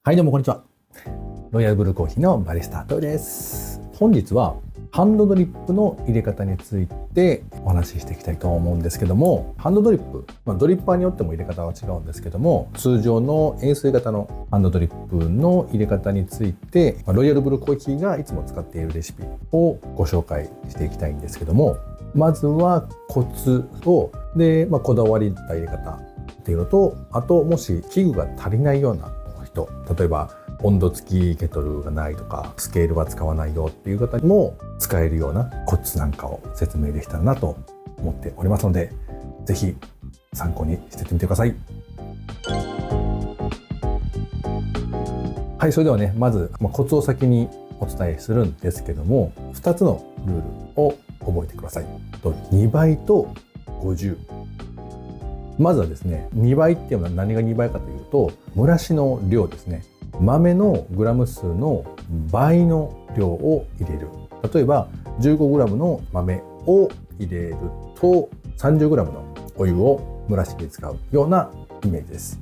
はい、どうもこんにちは。ロイヤルブルーコーヒーのバリスタトヨです。本日はハンドドリップの入れ方についてお話ししていきたいと思うんですけども、ハンドドリップ、ドリッパーによっても入れ方は違うんですけども、通常の円錐型のハンドドリップの入れ方について、ロイヤルブルーコーヒーがいつも使っているレシピをご紹介していきたいんですけども、まずはコツをこだわりた入れ方っていうのと、あともし器具が足りないような人、例えば温度付きケトルがないとかスケールは使わないよっていう方にも使えるようなコツなんかを説明できたらなと思っておりますので、ぜひ参考にしてみてください。はい、それではね、まずコツを先にお伝えするんですけども、2つのルールを覚えてください。2倍と50。まずはですね、2倍っていうのは何が2倍かというと、蒸らしの量ですね。豆のグラム数の倍の量を入れる。例えば 15g の豆を入れると 30g のお湯を蒸らしに使うようなイメージです。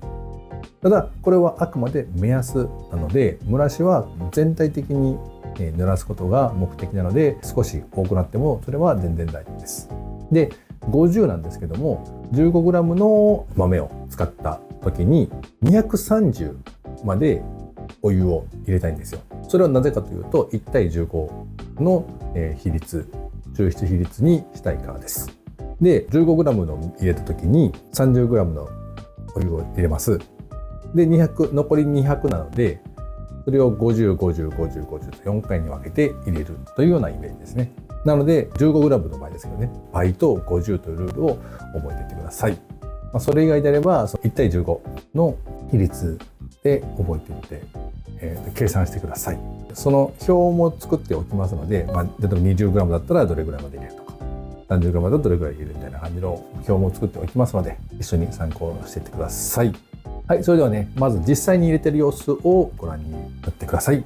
ただこれはあくまで目安なので、蒸らしは全体的に濡らすことが目的なので、少し多くなってもそれは全然大丈夫です。で、50なんですけども、15g の豆を使った時に230までお湯を入れたいんですよ。それはなぜかというと、1対15の比率、抽出比率にしたいからです。で、15g の入れた時に 30g のお湯を入れます。で、残り200なので、それを50、50、50、50と4回に分けて入れるというようなイメージですね。なので 15g の場合ですけどね、倍と50というルールを覚えていってください。それ以外であれば1対15の比率で覚えていって、計算してください。その表も作っておきますので、例えば 20g だったらどれぐらいまで入れるとか、30g だとどれぐらい入れるみたいな感じの表も作っておきますので、一緒に参考していってください。はい、それではね、まず実際に入れてる様子をご覧になってください。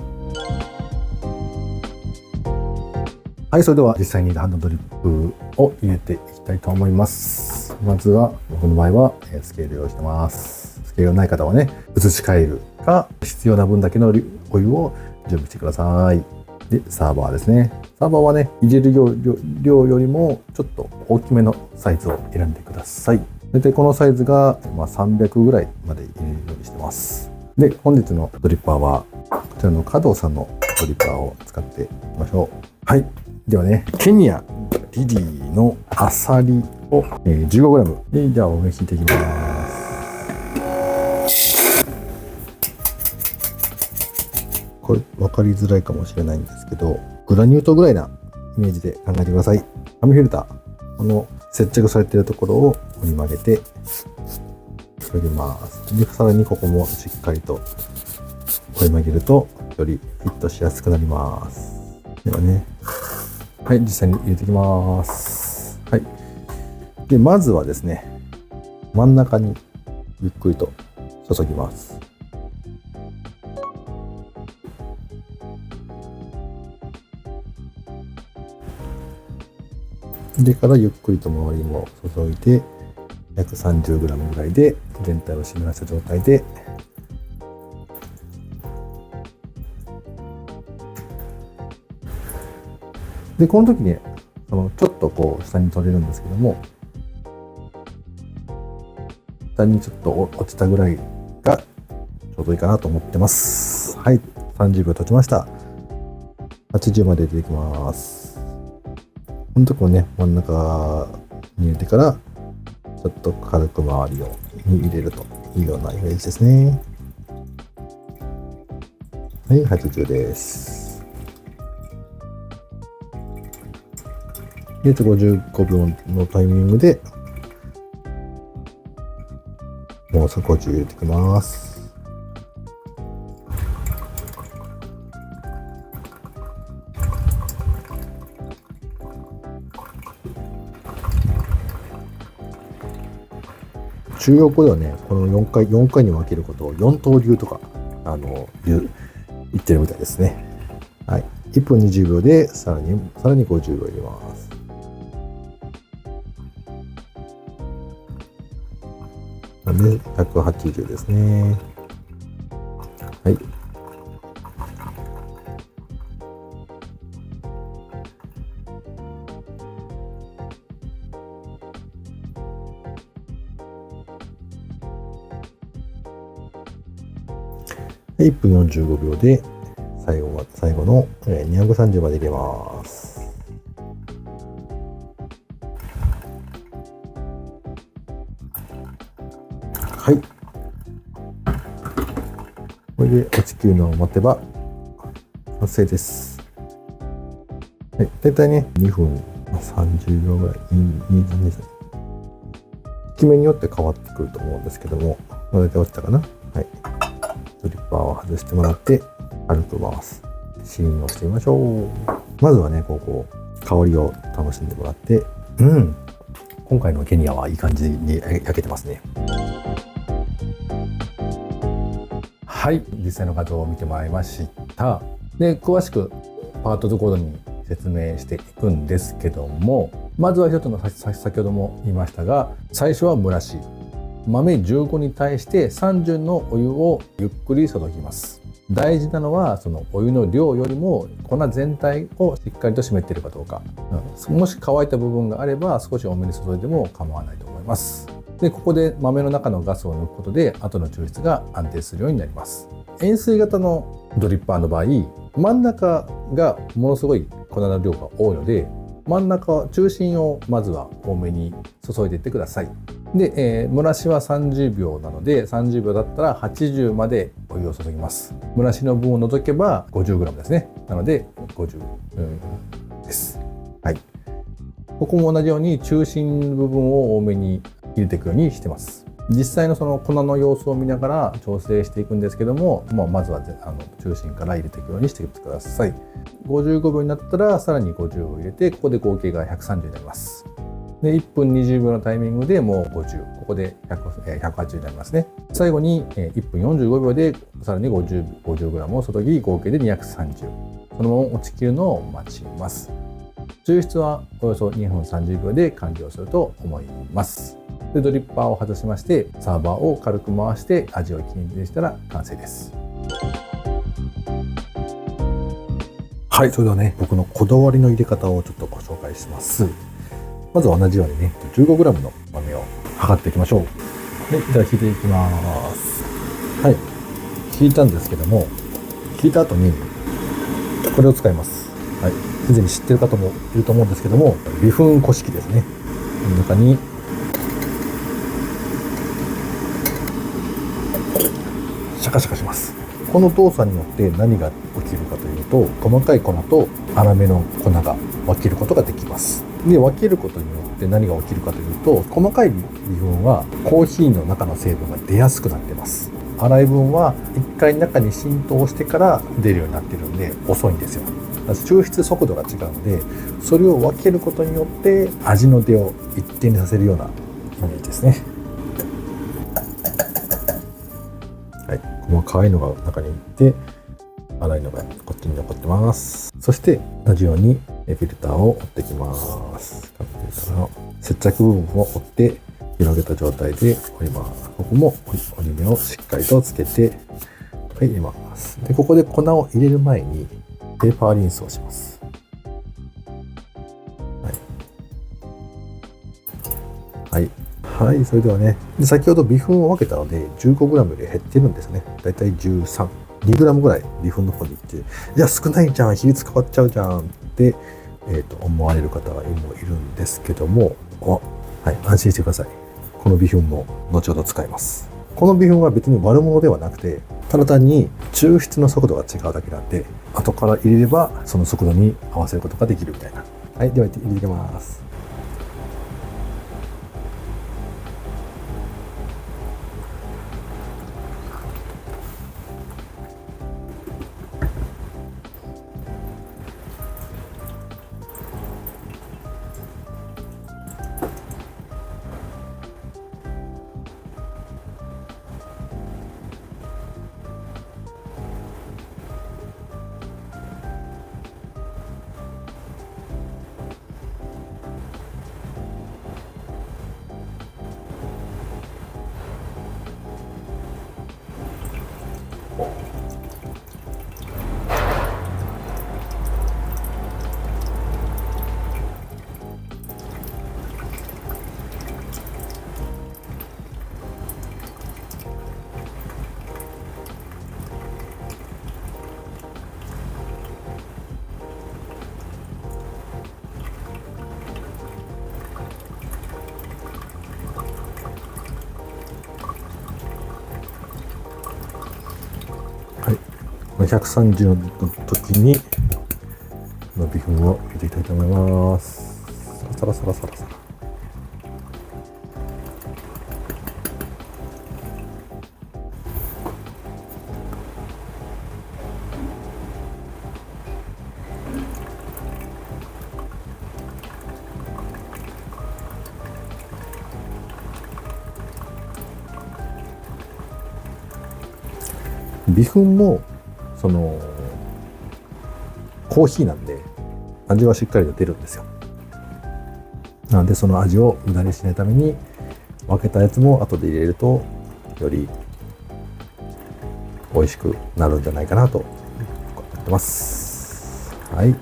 はい、それでは実際にハンドドリップを入れていきたいと思います。まずは僕の場合はスケール用意してます。スケールのない方はね、移し替えるか必要な分だけのお湯を準備してください。で、サーバーですね。サーバーはね、入れる量よりもちょっと大きめのサイズを選んでください。大体このサイズが300ぐらいまで入れるようにしてます。で、本日のドリッパーはこちらの加藤さんのドリッパーを使っていきましょう。はい。ではね、ケニアリリーのアサリを 15g で、じゃあお湯引いていきます。これ分かりづらいかもしれないんですけど、グラニュー糖ぐらいなイメージで考えてください。紙フィルター、この接着されているところを折り曲げて取ります。で、さらにここもしっかりと折り曲げるとよりフィットしやすくなります。ではね、はい、実際に入れていきます。はい。で、まずはですね、真ん中にゆっくりと注ぎます。でからゆっくりと周りも注いで、約 30g ぐらいで全体を湿らせた状態で、この時にちょっとこう下に取れるんですけども、下にちょっと落ちたぐらいがちょうどいいかなと思ってます。はい、30秒経ちました。80まで出てきます。この時もね、真ん中に入れてからちょっと軽く周りに入れるというようなイメージですね。はい、80です。で、55秒のタイミングでもう50入れていきます。中国語ではね、この4回に分けることを4等流とか言ってるみたいですね。はい、1分20秒でさらに50秒入れます。で、180ですね。はい。1分45秒で最後の230まで入れます。はい。これで落ちきるのを待てば完成です。はい、だいたいね、2分30秒ぐらい、効き目によって変わってくると思うんですけども、だいたい落ちたかな。はい。ドリッパーを外してもらって、軽く回す。シーンをしてみましょう。まずはね、こう香りを楽しんでもらって、今回のケニアはいい感じに焼けてますね。はい、実際の画像を見てもらいました。で、詳しくパートごとに説明していくんですけども、まずは一つの先ほども言いましたが、最初は蒸らし。豆15に対して30のお湯をゆっくり注ぎます。大事なのはそのお湯の量よりも粉全体をしっかりと湿っているかどうか、もし乾いた部分があれば少し多めに注いでも構わないと思います。でここで豆の中のガスを抜くことで後の抽出が安定するようになります。円錐型のドリッパーの場合、真ん中がものすごい粉の量が多いので、真ん中中心をまずは多めに注いでいってください。で、蒸らしは30秒なので、30秒だったら80までお湯を注ぎます。蒸らしの分を除けば 50g ですね。なので50、です。はい。ここも同じように中心部分を多めに入れていくようにしてます。実際のその粉の様子を見ながら調整していくんですけども、まずは中心から入れていくようにしてください。55秒になったらさらに50を入れて、ここで合計が130になります。で1分20秒のタイミングでもう50、ここで180になりますね。最後に1分45秒でさらに 50g を注ぎ、合計で230。そのまま落ちきるのを待ちます。抽出はおよそ2分30秒で完了すると思います。でドリッパーを外しまして、サーバーを軽く回して味を均一にしたら完成です。はい、それではね、僕のこだわりの入れ方をちょっとご紹介します。まずは同じようにね、15g の豆を測っていきましょう。はい、では引いていきます。はい、引いたんですけども、引いた後にこれを使います。はい、すでに知ってる方もいると思うんですけども、微粉こし器ですね。この中にシャカシャカします。この動作によって何が起きるかというと、細かい粉と粗めの粉が分けることができます。で分けることによって何が起きるかというと、細かい微粉はコーヒーの中の成分が出やすくなってます。粗い分は一回中に浸透してから出るようになってるんで遅いんですよ。抽出速度が違うので、それを分けることによって味の出を一定にさせるようなイメージですね。はい、細かいのが中にいって粗いのがこっちに残ってます。そして同じようにフィルターを折っていきます。接着部分を折って広げた状態で折ります。ここも折り目をしっかりとつけて、はい、入れます。でここで粉を入れる前にペーパーリンスをします。はい、はい、それではね、先ほど微粉を分けたので 15g より減ってるんですね。だいたい13、2g ぐらい微粉の方に行って、じゃあ少ないじゃん、比率変わっちゃうじゃんって、思われる方がいるんですけども、はい、安心してください。この微粉も後ほど使います。この微粉は別に悪者ではなくて、ただ単に抽出の速度が違うだけなんで、後から入れればその速度に合わせることができるみたいな。はい、では入れていきます。130の時にこの微粉を入れていきたいと思います。サラサラサラサラ。微粉もそのコーヒーなんで味はしっかりと出るんですよ。なのでその味を無駄にしないために分けたやつも後で入れるとより美味しくなるんじゃないかなと思ってます。はい。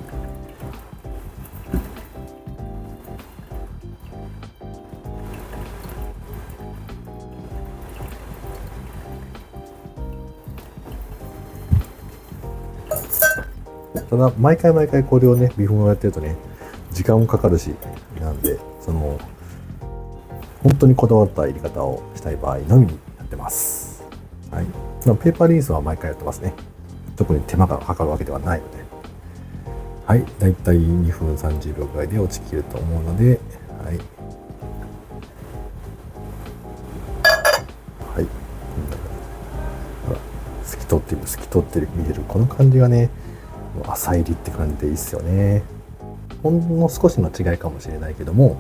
ただ毎回これをね微粉をやってるとね時間もかかるしなんでその本当にこだわった入れ方をしたい場合のみにやってます。はい。ペーパーリンスは毎回やってますね。特に手間がかかるわけではないので。はい。だいたい2分30秒ぐらいで落ちきると思うので、はい。はい。ほら、透き通ってる見えるこの感じがね。浅入りって感じでいいっすよね。ほんの少しの違いかもしれないけども、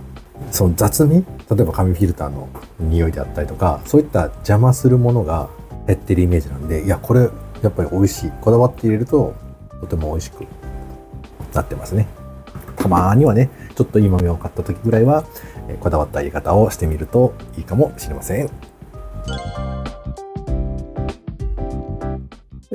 その雑味、例えば紙フィルターの匂いであったりとか、そういった邪魔するものが減ってるイメージなんで、いやこれやっぱり美味しい。こだわって入れるととても美味しくなってますね。たまにはね、ちょっといい豆を買った時ぐらいはこだわった入れ方をしてみるといいかもしれません。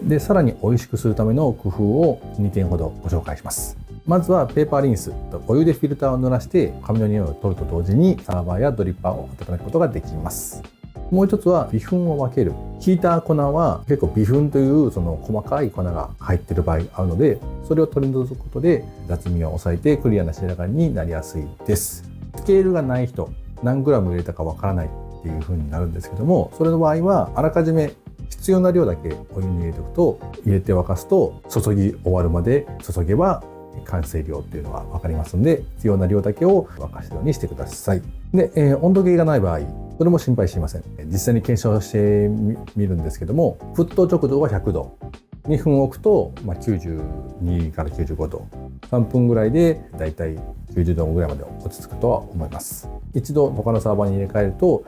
で、さらに美味しくするための工夫を2点ほどご紹介します。まずはペーパーリンス、お湯でフィルターを濡らして紙の匂いを取ると同時にサーバーやドリッパーを温めることができます。もう一つは微粉を分ける。ひいた粉は結構微粉というその細かい粉が入っている場合があるので、それを取り除くことで雑味を抑えてクリアな仕上がりになりやすいです。スケールがない人、何グラム入れたかわからないっていう風になるんですけども、それの場合はあらかじめ必要な量だけお湯に入れておくと、入れて沸かすと注ぎ終わるまで注げば完成量っていうのが分かりますので、必要な量だけを沸かすようにしてください。で、温度計がない場合、それも心配しません。実際に検証してみるんですけども、沸騰直後は100度、2分置くと92から95度、3分ぐらいでだいたい90度ぐらいまで落ち着くとは思います。一度他のサーバーに入れ替えると、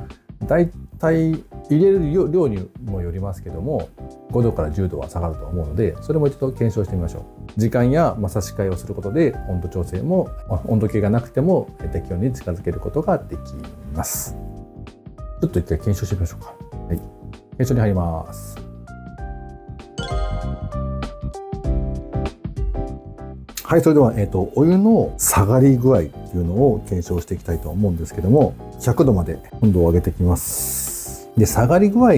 だいたい入れる量にもよりますけども、5度から10度は下がると思うので、それも一度検証してみましょう。時間や差し替えをすることで温度調整も温度計がなくても適温に近づけることができます。ちょっと一回検証してみましょうか。はい、検証に入ります。はい、それでは、お湯の下がり具合っていうのを検証していきたいと思うんですけども、100度まで温度を上げていきます。で、下がり具合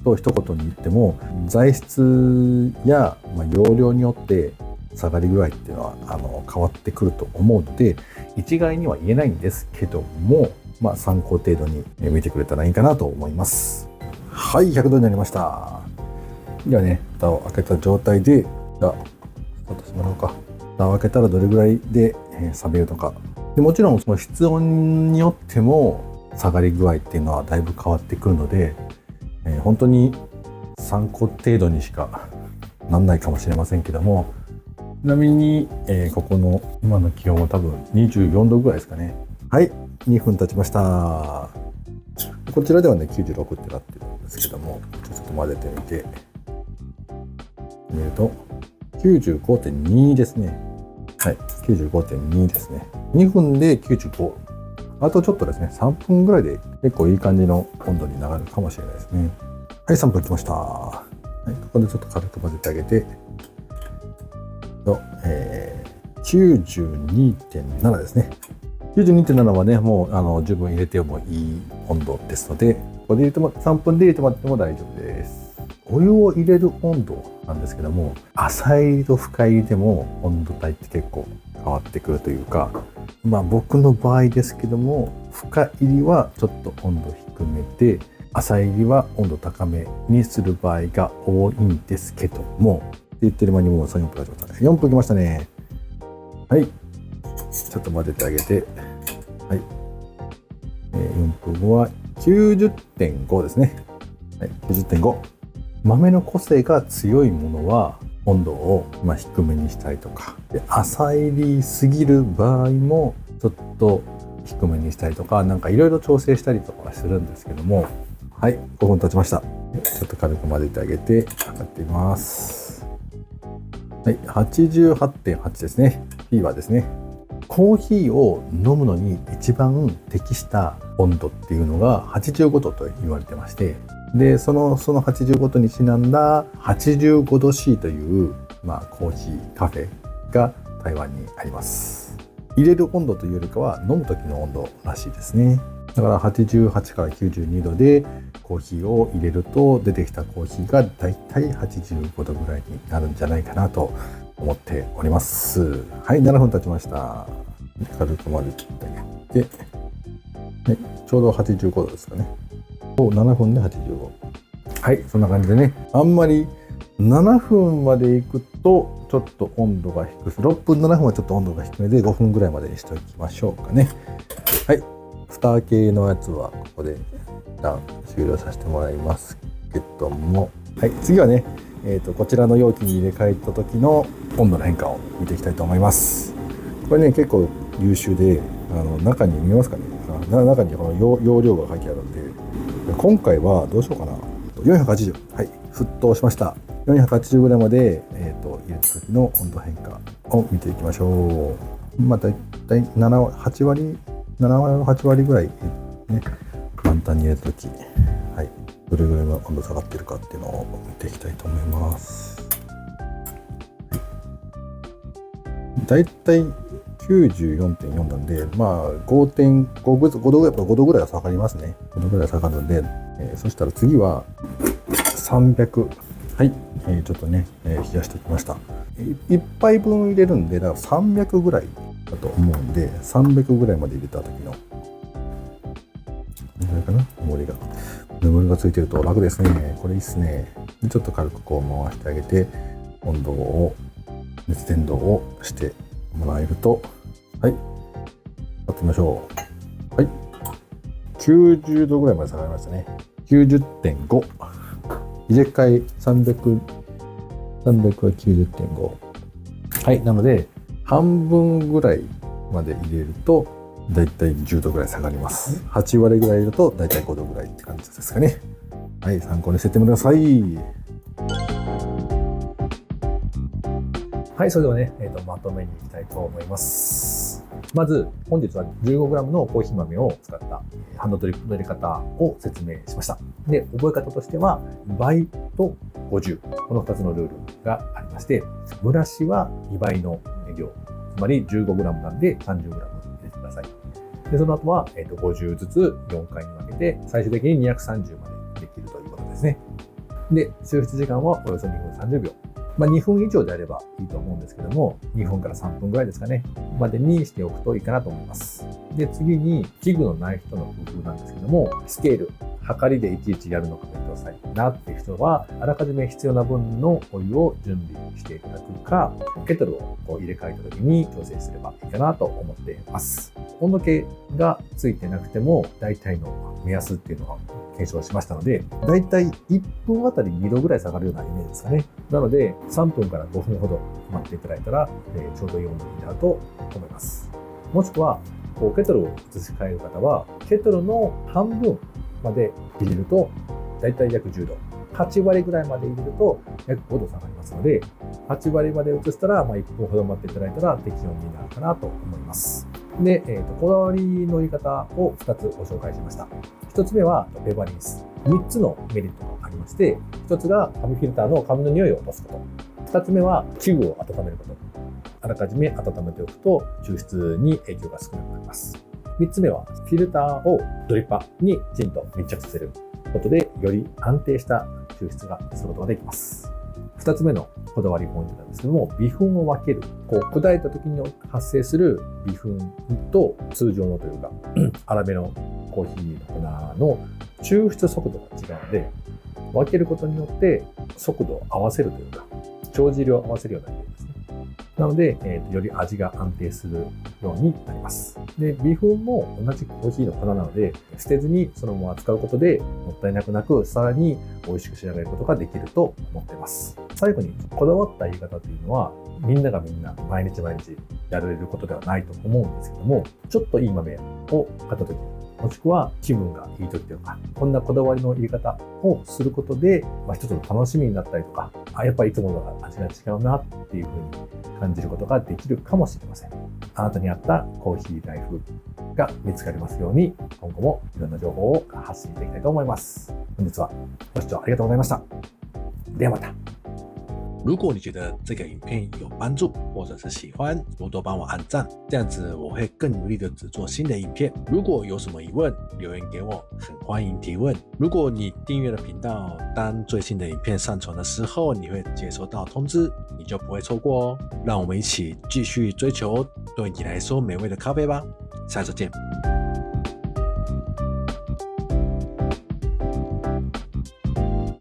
と一言に言っても、材質や、容量によって下がり具合っていうのは変わってくると思うので、一概には言えないんですけども、参考程度に見てくれたらいいかなと思います。はい、100度になりました。ではね、蓋を開けた状態で、じゃあ、スタートしてもらおうか。蓋を開けたらどれぐらいで冷めるのか。でもちろんその室温によっても下がり具合っていうのはだいぶ変わってくるので、本当に参考程度にしかなんないかもしれませんけども、ちなみに、ここの今の気温は多分24度ぐらいですかね。はい、2分経ちました。こちらではね96ってなってるんですけども、ちょっと混ぜてみてみると 95.2 ですね。はい、95.2 ですね。2分で95。あとちょっとですね、3分ぐらいで結構いい感じの温度になるかもしれないですね。はい、3分きました。はい、ここでちょっと軽く混ぜてあげて、92.7 ですね。92.7 はね、もう十分入れてもいい温度ですので、ここで入れても3分で入れてもらっても大丈夫です。お湯を入れる温度なんですけども、浅入りと深入りでも温度帯って結構変わってくるというか、僕の場合ですけども、深入りはちょっと温度低めで、浅入りは温度高めにする場合が多いんですけども、言ってる間にもう3、4分経ちましたね。4分きましたね。はい。ちょっと混ぜてあげて。はい。4分後は 90.5 ですね。はい、90.5。豆の個性が強いものは温度を低めにしたりとか、で浅入りすぎる場合もちょっと低めにしたりとか、なんかいろいろ調整したりとかするんですけども、はい、5分経ちました。ちょっと軽く混ぜてあげて測ってみます。はい、88.8 ですね。フィーバーですね。コーヒーを飲むのに一番適した温度っていうのが85度と言われてまして、でその85度にちなんだ85度 C という、コーヒーカフェが台湾にあります。入れる温度というよりかは飲む時の温度らしいですね。だから88から92度でコーヒーを入れると出てきたコーヒーがだいたい85度ぐらいになるんじゃないかなと思っております。はい、7分経ちました。軽く混ぜてあげて、はい、ちょうど85度ですかね。7分で85。はい、そんな感じでね。あんまり7分までいくとちょっと温度が低く、6分7分はちょっと温度が低めで5分ぐらいまでにしておきましょうかね。はい、蓋系のやつはここで一旦終了させてもらいますけども、はい、次はね、こちらの容器に入れ替えた時の温度の変化を見ていきたいと思います。これね、結構優秀で、中に見えますかね。中にこの容量が書いてあるんで、今回はどうしようかな。480、はい、沸騰しました。480gで、入れた時の温度変化を見ていきましょう。だいたい8割ぐらいね、満タンに入れた時、はい、どれぐらいの温度下がってるかっていうのを見ていきたいと思います。だいたい 94.4 なんで、5度ぐらいは下がりますね。5度ぐらい下がるんで、そしたら次は300。はい、ちょっとね、冷やしておきました。1杯分入れるんで、だから300ぐらいだと思うんで、300ぐらいまで入れた時の、どれかな、眠りがついてると楽ですね。これいいっすね。でちょっと軽くこう回してあげて、熱伝導をしてもらえると、はい、やってみましょう。はい、90度ぐらいまで下がりましたね。90.5。入れ替え300は 90.5。はい、なので半分ぐらいまで入れるとだいたい10度ぐらい下がります。8割ぐらい入れるとだいたい5度ぐらいって感じですかね。はい、参考にしてってください。はい、それではね、まとめにいきたいと思います。まず本日は 15g のコーヒー豆を使ったハンドドリップの入れ方を説明しました。で、覚え方としては倍と50、この2つのルールがありまして、蒸らしは2倍の量、つまり 15g なんで 30g 入れてください。で、その後は50ずつ4回に分けて最終的に230までできるということですね。で、抽出時間はおよそ2分30秒。2分以上であればいいと思うんですけども、2分から3分ぐらいですかね、までにしておくといいかなと思います。で、次に器具のない人の工夫なんですけども、スケール、測りでいちいちやるのがめんどくさいなっていう人は、あらかじめ必要な分のお湯を準備していただくか、ケトルを入れ替えた時に調整すればいいかなと思っています。温度計がついてなくても、大体の目安っていうのは検証しましたので、だいたい1分あたり2度ぐらい下がるようなイメージですかね。なので、3分から5分ほど待っていただいたら、ちょうどいい温度になると思います。もしくは、ケトルを移し替える方は、ケトルの半分まで入れると、だいたい約10度。8割ぐらいまで入れると、約5度下がりますので、8割まで移したら、1分ほど待っていただいたら適温になるかなと思います。で、こだわりの入れ方を2つご紹介しました。1つ目はレバリンス。3つのメリットがありまして、1つが紙フィルターの紙の匂いを落とすこと。2つ目は器具を温めること。あらかじめ温めておくと抽出に影響が少なくなります。3つ目はフィルターをドリッパーにきちんと密着させることでより安定した抽出がすることができます。2つ目のこだわりポイントなんですけども、微粉を分ける。砕いた時に発生する微粉と通常のというか、粗めのコーヒーの粉の抽出速度が違うので、分けることによって速度を合わせるというか、帳尻を合わせるようになっていますね。なので、より味が安定するようになります。で、微粉も同じコーヒーの粉なので、捨てずにそのまま使うことでもったいなくなく、さらに美味しく仕上げることができると思っています。最後に、こだわった言い方というのは、みんながみんな毎日毎日やられることではないと思うんですけども、ちょっといい豆を買った時、もしくは気分がいい時とか、こんなこだわりの入れ方をすることで、一つの楽しみになったりとか、やっぱりいつもの味が違うなっていうふうに感じることができるかもしれません。あなたに合ったコーヒーライフが見つかりますように、今後もいろんな情報を発信していきたいと思います。本日はご視聴ありがとうございました。ではまた。如果你觉得这个影片有帮助，或者是喜欢，多多帮我按赞，这样子我会更努力的制作新的影片。如果有什么疑问，留言给我，很欢迎提问。如果你订阅了频道，当最新的影片上传的时候，你会接收到通知，你就不会错过哦。让我们一起继续追求对你来说美味的咖啡吧，下次见。